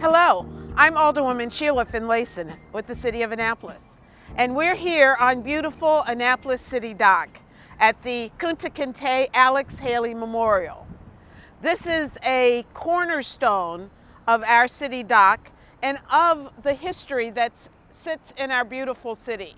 Hello, I'm Alderwoman Sheila Finlayson with the City of Annapolis, and we're here on beautiful Annapolis City Dock at the Kunta Kinte Alex Haley Memorial. This is a cornerstone of our city dock and of the history that sits in our beautiful city.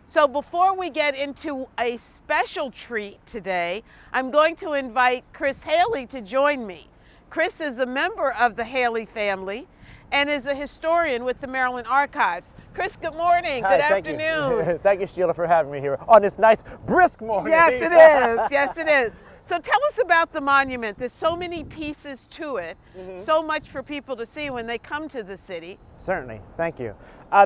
So before we get into a special treat today, I'm going to invite Chris Haley to join me. Chris is a member of the Haley family and is a historian with the Maryland Archives. Chris, good morning. Hi, good afternoon. Thank you, Sheila, for having me here on this nice, brisk morning. Yes, it is. Yes, it is. So tell us about the monument. There's so many pieces to it, so much for people to see when they come to the city. Certainly. Thank you.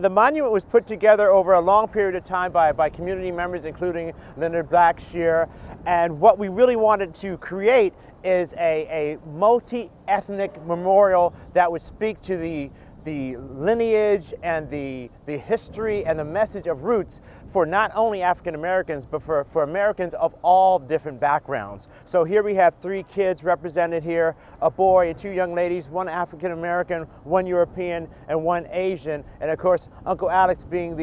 The monument was put together over a long period of time by community members, including Leonard Blackshear. And what we really wanted to create is a multi-ethnic memorial that would speak to the lineage and the history and the message of roots for not only African Americans, but for Americans of all different backgrounds. So here we have 3 kids represented here, a boy and 2 young ladies, 1 African American, 1 European, and 1 Asian. And of course, Uncle Alex being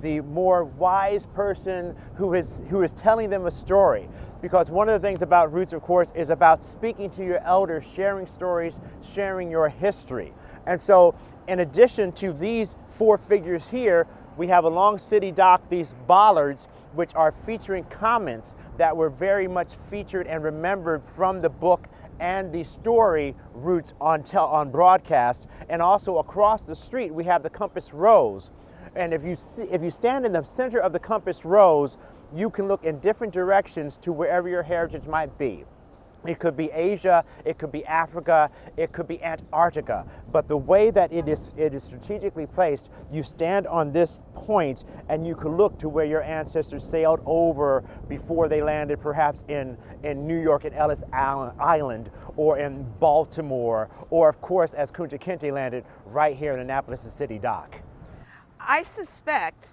the more wise person who is telling them a story. Because one of the things about roots, of course, is about speaking to your elders, sharing stories, sharing your history. And so in addition to these 4 figures here, we have along City Dock these bollards, which are featuring comments that were very much featured and remembered from the book and the story Roots on broadcast. And also across the street, we have the compass rose. And if you stand in the center of the compass rose, you can look in different directions to wherever your heritage might be. It could be Asia, it could be Africa, it could be Antarctica. But the way that it is strategically placed, you stand on this point and you can look to where your ancestors sailed over before they landed perhaps in New York at Ellis Island, or in Baltimore, or of course as Kunta Kinte landed right here in Annapolis City Dock. I suspect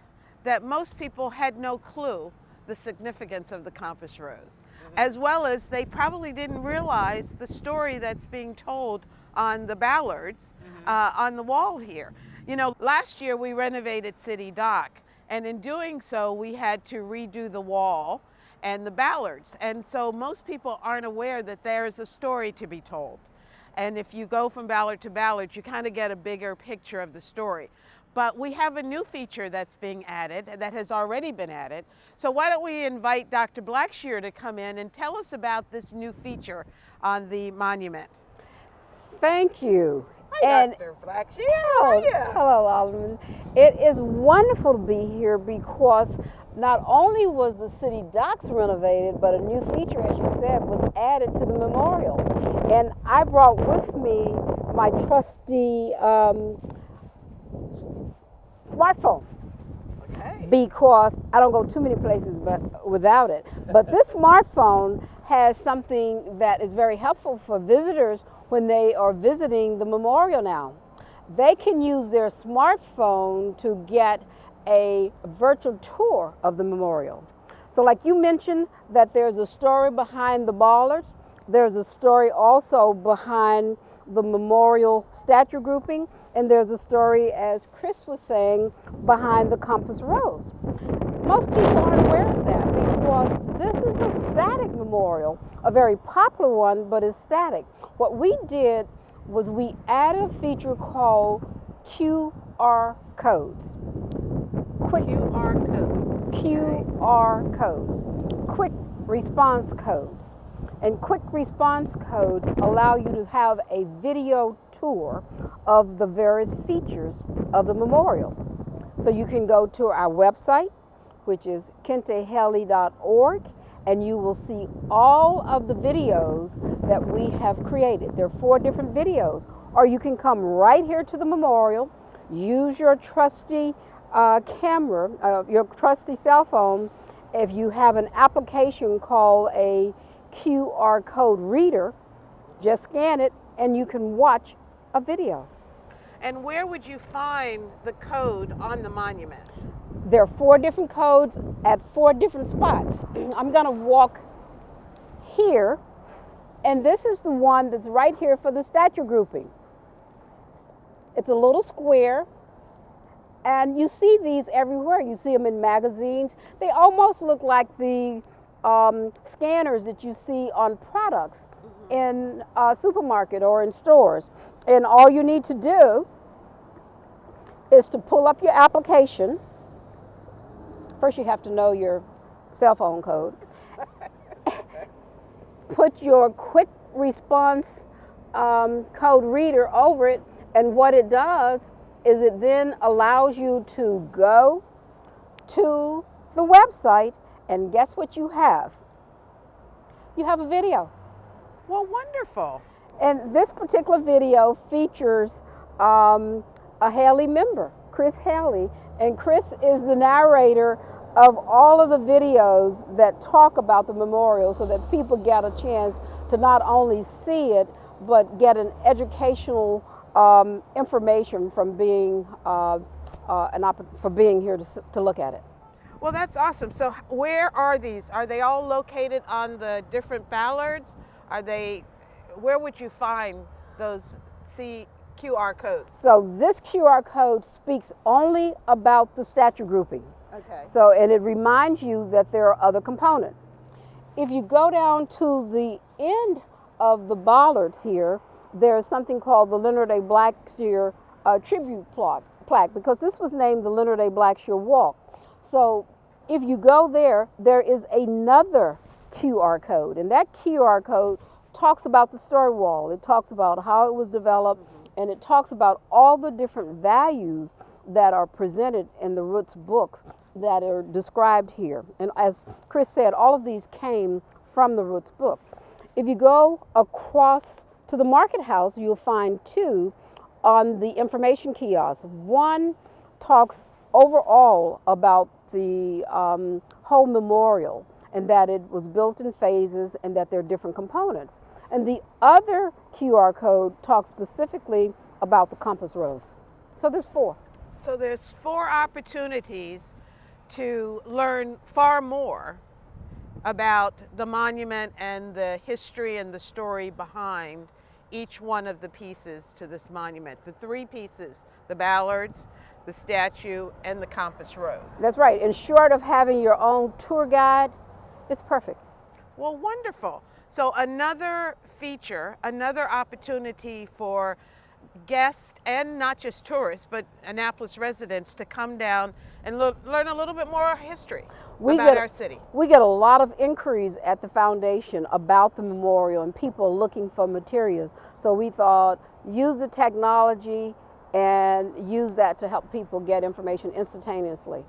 that most people had no clue the significance of the compass rose, as well as they probably didn't realize the story that's being told on the ballards on the wall here. You know, last year we renovated City Dock, and in doing so we had to redo the wall and the ballards, and so most people aren't aware that there is a story to be told. And if you go from ballard to ballard, you kind of get a bigger picture of the story. But we have a new feature that's being added, that has already been added. So why don't we invite Dr. Blackshear to come in and tell us about this new feature on the monument. Thank you. Hi, Dr. Blackshear. How are you? Hello, Alderman. It is wonderful to be here because not only was the city docks renovated, but a new feature, as you said, was added to the memorial. And I brought with me my trusty smartphone. Okay. Because I don't go too many places without it. But this smartphone has something that is very helpful for visitors when they are visiting the memorial now. They can use their smartphone to get a virtual tour of the memorial. So like you mentioned that there's a story behind the bollards, there's a story also behind the memorial statue grouping, and there's a story, as Chris was saying, behind the compass rose. Most people aren't aware of that because this is a static memorial, a very popular one, but it's static. What we did was we added a feature called QR codes. QR codes. QR codes. Quick response codes. And quick response codes allow you to have a video tour of the various features of the memorial. So you can go to our website, which is kintehaley.org, and you will see all of the videos that we have created. There are 4 different videos. Or you can come right here to the memorial, use your trusty camera, your trusty cell phone. If you have an application called a QR code reader, just scan it and you can watch a video. And where would you find the code on the monument? There are 4 different codes at 4 different spots. I'm going to walk here, and this is the one that's right here for the statue grouping. It's a little square, and you see these everywhere. You see them in magazines. They almost look like the scanners that you see on products in a supermarket or in stores. And all you need to do is to pull up your application. First, you have to know your cell phone code. Put your quick response code reader over it, and what it does is it then allows you to go to the website, and guess what you have? You have a video. Well, wonderful. And this particular video features a Haley member, Chris Haley, and Chris is the narrator of all of the videos that talk about the memorial, so that people get a chance to not only see it, but get an educational information from being for being here to look at it. Well, that's awesome. So where are these? Are they all located on the different ballards? Where would you find those QR codes? So this QR code speaks only about the statue grouping. Okay. So, and it reminds you that there are other components. If you go down to the end of the bollards here, there's something called the Leonard A. Blackshear tribute plaque, because this was named the Leonard A. Blackshear Walk. So if you go there, there is another QR code, and that QR code talks about the story wall. It talks about how it was developed, and it talks about all the different values that are presented in the Roots books that are described here. And as Chris said, all of these came from the Roots book. If you go across to the market house, you'll find two on the information kiosk. One talks overall about the whole memorial, and that it was built in phases and that there are different components. And the other QR code talks specifically about the compass rose. So there's four. So there's 4 opportunities to learn far more about the monument and the history and the story behind each one of the pieces to this monument. The 3 pieces, the ballards, the statue, and the compass rose. That's right. And short of having your own tour guide, it's perfect. Well, wonderful. So another feature, another opportunity for guests and not just tourists, but Annapolis residents to come down and learn a little bit more history about our city. We get a lot of inquiries at the foundation about the memorial and people looking for materials. So we thought, use the technology and use that to help people get information instantaneously.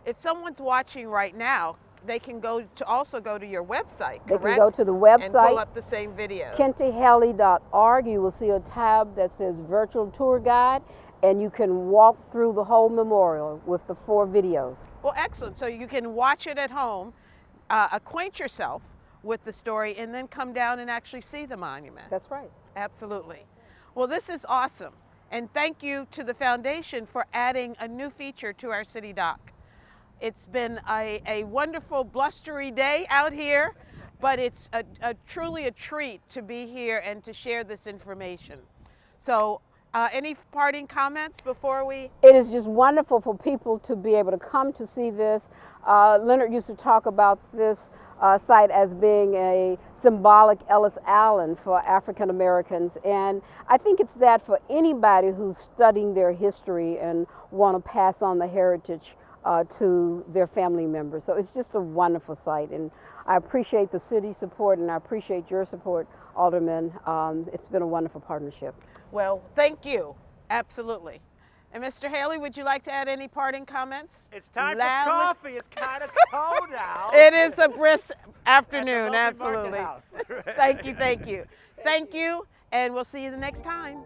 If someone's watching right now, they can also go to your website, correct? They can go to the website and pull up the same videos. KentyHaley.org. You will see a tab that says Virtual Tour Guide, and you can walk through the whole memorial with the 4 videos. Well, excellent. So you can watch it at home, acquaint yourself with the story, and then come down and actually see the monument. That's right. Absolutely. Well, this is awesome. And thank you to the foundation for adding a new feature to our city dock. It's been a wonderful blustery day out here, but it's truly a treat to be here and to share this information. So any parting comments before we? It is just wonderful for people to be able to come to see this. Leonard used to talk about this site as being a symbolic Ellis Island for African Americans, and I think it's that for anybody who's studying their history and want to pass on the heritage to their family members. So it's just a wonderful site, and I appreciate the city's support, and I appreciate your support, Alderman. It's been a wonderful partnership. Well, thank you. Absolutely. And Mr. Haley, would you like to add any parting comments? It's time for coffee. It's kind of cold out. It is a brisk afternoon, At the absolutely. Market House. Thank you, thank you. Thank you, and we'll see you the next time.